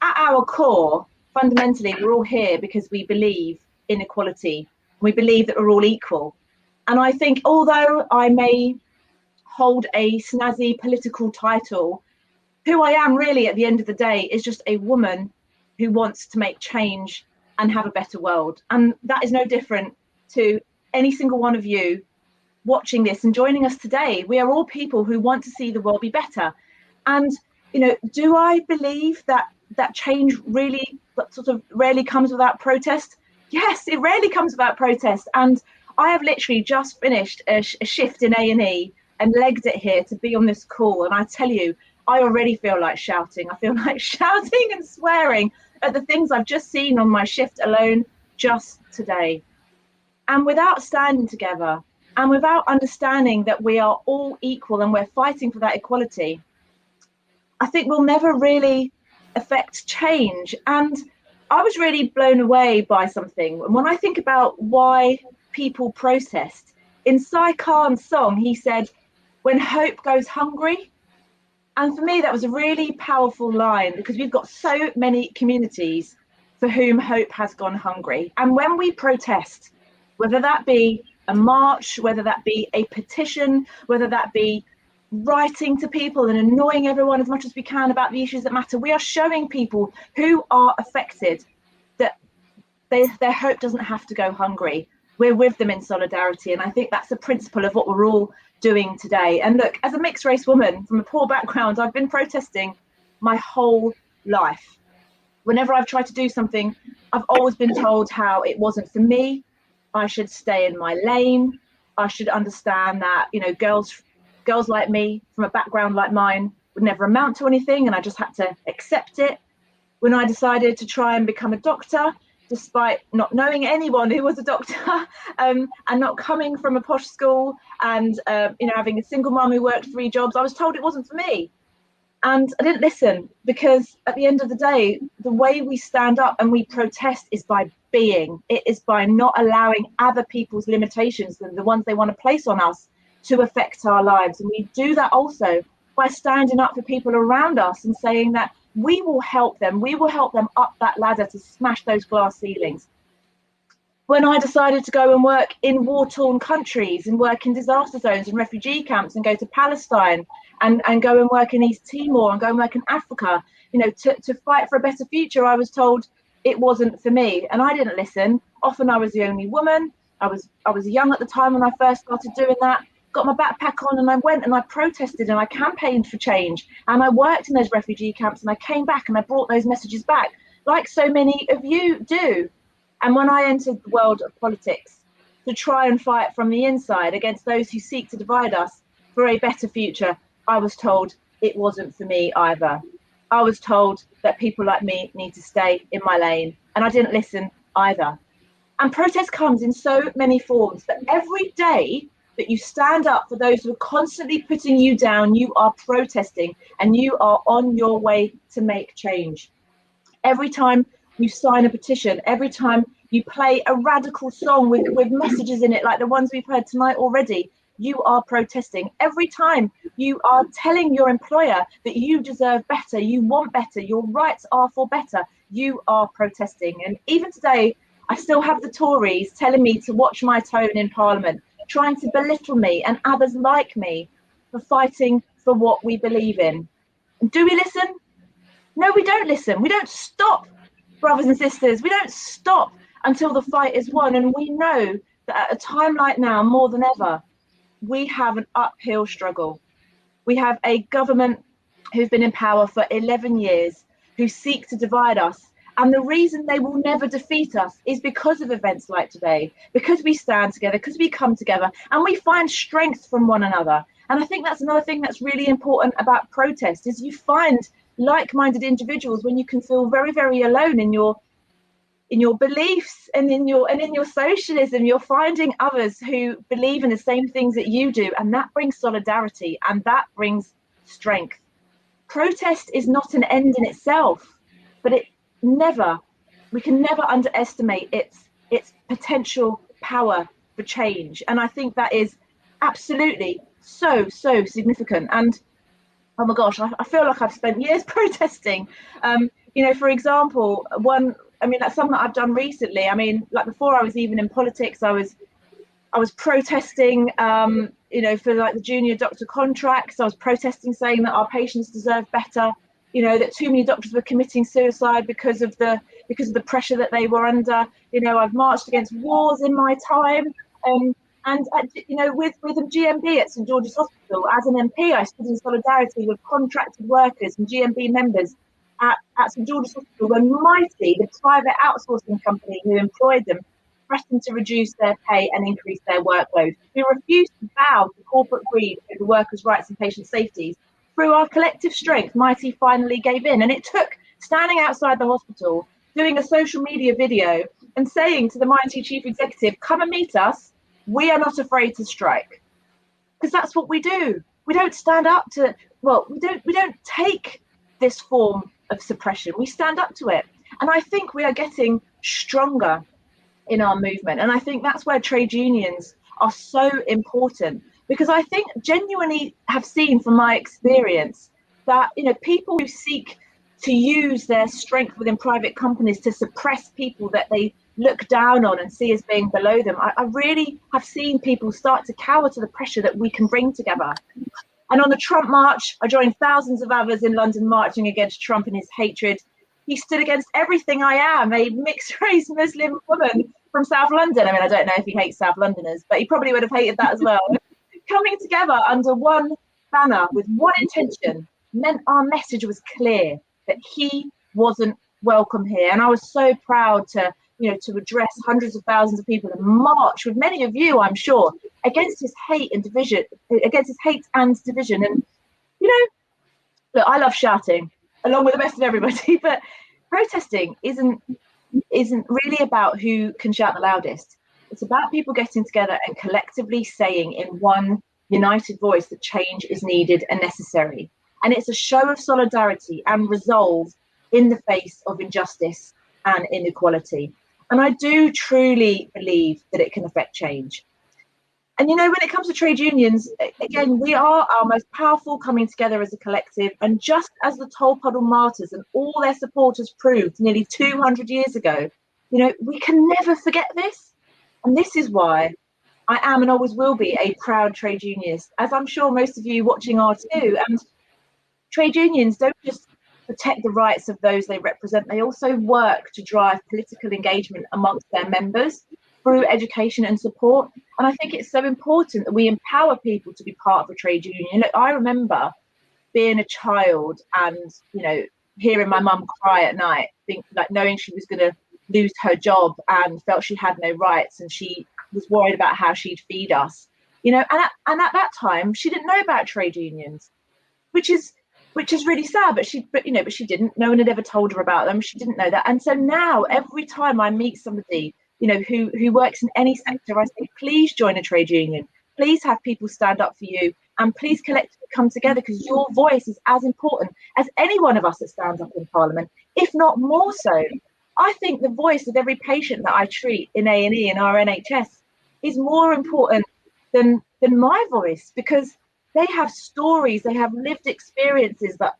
at our core, fundamentally, we're all here because we believe in equality. We believe that we're all equal. And I think although I may hold a snazzy political title, who I am really at the end of the day is just a woman who wants to make change and have a better world. And that is no different to any single one of you watching this and joining us today. We are all people who want to see the world be better. And, you know, do I believe that change really sort of rarely comes without protest? Yes, it rarely comes without protest. And I have literally just finished a shift in A&E and legged it here to be on this call. And I tell you, I already feel like shouting. I feel like shouting and swearing at the things I've just seen on my shift alone just today. And without standing together and without understanding that we are all equal and we're fighting for that equality, I think we'll never really affect change. And I was really blown away by something. And when I think about why people protest, in Sai Khan's song, he said, "When hope goes hungry." And for me, that was a really powerful line, because we've got so many communities for whom hope has gone hungry. And when we protest, whether that be a march, whether that be a petition, whether that be writing to people and annoying everyone as much as we can about the issues that matter, we are showing people who are affected that their hope doesn't have to go hungry. We're with them in solidarity. And I think that's the principle of what we're all doing today. And look, as a mixed race woman from a poor background, I've been protesting my whole life. Whenever I've tried to do something, I've always been told how it wasn't for me. I should stay in my lane. I should understand that, you know, girls like me from a background like mine would never amount to anything, and I just had to accept it. When I decided to try and become a doctor, despite not knowing anyone who was a doctor, and not coming from a posh school, and you know, having a single mum who worked 3 jobs, I was told it wasn't for me. And I didn't listen, because at the end of the day, the way we stand up and we protest is by being. It is by not allowing other people's limitations, than the ones they want to place on us, to affect our lives. And we do that also by standing up for people around us and saying that we will help them up that ladder to smash those glass ceilings. When I decided to go and work in war-torn countries and work in disaster zones and refugee camps and go to Palestine and go and work in East Timor and go and work in Africa, you know, to fight for a better future, I was told it wasn't for me. And I didn't listen. Often I was the only woman. I was young at the time when I first started doing that. Got my backpack on and I went and I protested and I campaigned for change, and I worked in those refugee camps, and I came back and I brought those messages back, like so many of you do. And when I entered the world of politics to try and fight from the inside against those who seek to divide us for a better future, I was told it wasn't for me either. I was told that people like me need to stay in my lane, and I didn't listen either. And protest comes in so many forms, that every day that you stand up for those who are constantly putting you down, you are protesting and you are on your way to make change. Every time you sign a petition, every time you play a radical song with messages in it, like the ones we've heard tonight already, you are protesting. Every time you are telling your employer that you deserve better, you want better, your rights are for better, you are protesting. And even today, I still have the Tories telling me to watch my tone in Parliament, trying to belittle me and others like me for fighting for what we believe in. And do we listen? No, we don't listen. We don't stop, brothers and sisters. We don't stop until the fight is won. And we know that at a time like now, more than ever, we have an uphill struggle. We have a government who've been in power for 11 years, who seek to divide us. And the reason they will never defeat us is because of events like today, because we stand together, because we come together and we find strength from one another. And I think that's another thing that's really important about protest, is you find like-minded individuals when you can feel very, very alone in your beliefs and in your socialism. You're finding others who believe in the same things that you do, and that brings solidarity and that brings strength. Protest is not an end in itself, but we can never underestimate its potential power for change. And I think that is absolutely so significant. And oh my gosh, I feel like I've spent years protesting. you know, for example, that's something that I've done recently. I mean, like before I was even in politics, I was protesting, you know, for like the junior doctor contracts. I was protesting, saying that our patients deserve better. You know, that too many doctors were committing suicide because of the pressure that they were under. You know, I've marched against wars in my time. And you know, with GMB at St George's Hospital, as an MP, I stood in solidarity with contracted workers and GMB members at St George's Hospital when Mighty, the private outsourcing company who employed them, threatened to reduce their pay and increase their workload. We refused to bow to corporate greed over workers' rights and patient safety. Through our collective strength, Mighty finally gave in, and it took standing outside the hospital, doing a social media video and saying to the Mighty chief executive, come and meet us. We are not afraid to strike. Because that's what we do. We don't stand up to, well, we don't take this form of suppression. We stand up to it. And I think we are getting stronger in our movement. And I think that's where trade unions are so important, because I think genuinely have seen from my experience that, you know, people who seek to use their strength within private companies to suppress people that they look down on and see as being below them, I really have seen people start to cower to the pressure that we can bring together. And on the Trump march, I joined thousands of others in London marching against Trump and his hatred. He stood against everything I am, a mixed race Muslim woman from South London. I mean, I don't know if he hates South Londoners, but he probably would have hated that as well. Coming together under one banner with one intention meant our message was clear, that he wasn't welcome here. And I was so proud to, you know, to address hundreds of thousands of people and march with many of you, I'm sure, against his hate and division, against his hate and division. And, you know, look, I love shouting along with the rest of everybody, but protesting isn't really about who can shout the loudest. It's about people getting together and collectively saying in one united voice that change is needed and necessary. And it's a show of solidarity and resolve in the face of injustice and inequality. And I do truly believe that it can affect change. And, you know, when it comes to trade unions, again, we are our most powerful coming together as a collective. And just as the Tolpuddle martyrs and all their supporters proved nearly 200 years ago, you know, we can never forget this. And this is why I am and always will be a proud trade unionist, as I'm sure most of you watching are too. And trade unions don't just protect the rights of those they represent, they also work to drive political engagement amongst their members through education and support. And I think it's so important that we empower people to be part of a trade union. Look, I remember being a child and, you know, hearing my mum cry at night, knowing she was going to lose her job and felt she had no rights, and she was worried about how she'd feed us, you know. And at that time, she didn't know about trade unions, which is really sad. But she didn't. No one had ever told her about them. She didn't know that. And so now, every time I meet somebody, you know, who works in any sector, I say, please join a trade union. Please have people stand up for you, and please collectively come together, because your voice is as important as any one of us that stands up in Parliament, if not more so. I think the voice of every patient that I treat in A&E and our NHS is more important than my voice, because they have stories, they have lived experiences that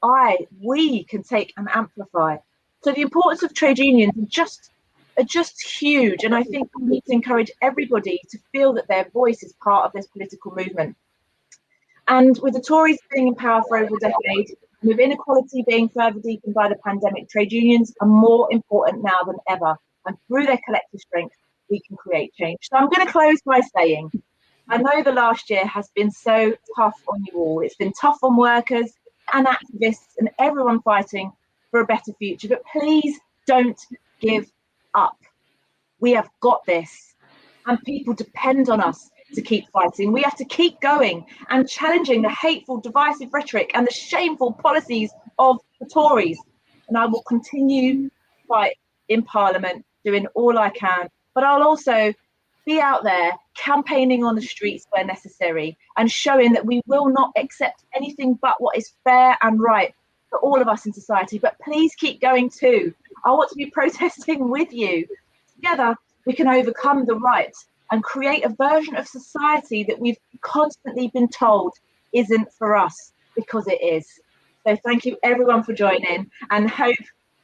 we can take and amplify. So the importance of trade unions are just huge. And I think we need to encourage everybody to feel that their voice is part of this political movement. And with the Tories being in power for over a decade, with inequality being further deepened by the pandemic, trade unions are more important now than ever. And through their collective strength, we can create change. So I'm going to close by saying, I know the last year has been so tough on you all. It's been tough on workers and activists and everyone fighting for a better future. But please don't give up. We have got this, and people depend on us to keep fighting. We have to keep going and challenging the hateful, divisive rhetoric and the shameful policies of the Tories. And I will continue to fight in Parliament, doing all I can, but I'll also be out there campaigning on the streets where necessary and showing that we will not accept anything but what is fair and right for all of us in society. But please keep going too. I want to be protesting with you. Together, we can overcome the right and create a version of society that we've constantly been told isn't for us, because it is. So thank you everyone for joining, and hope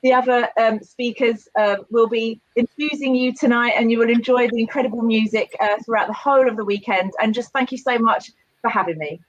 the other speakers will be infusing you tonight, and you will enjoy the incredible music throughout the whole of the weekend. And just thank you so much for having me.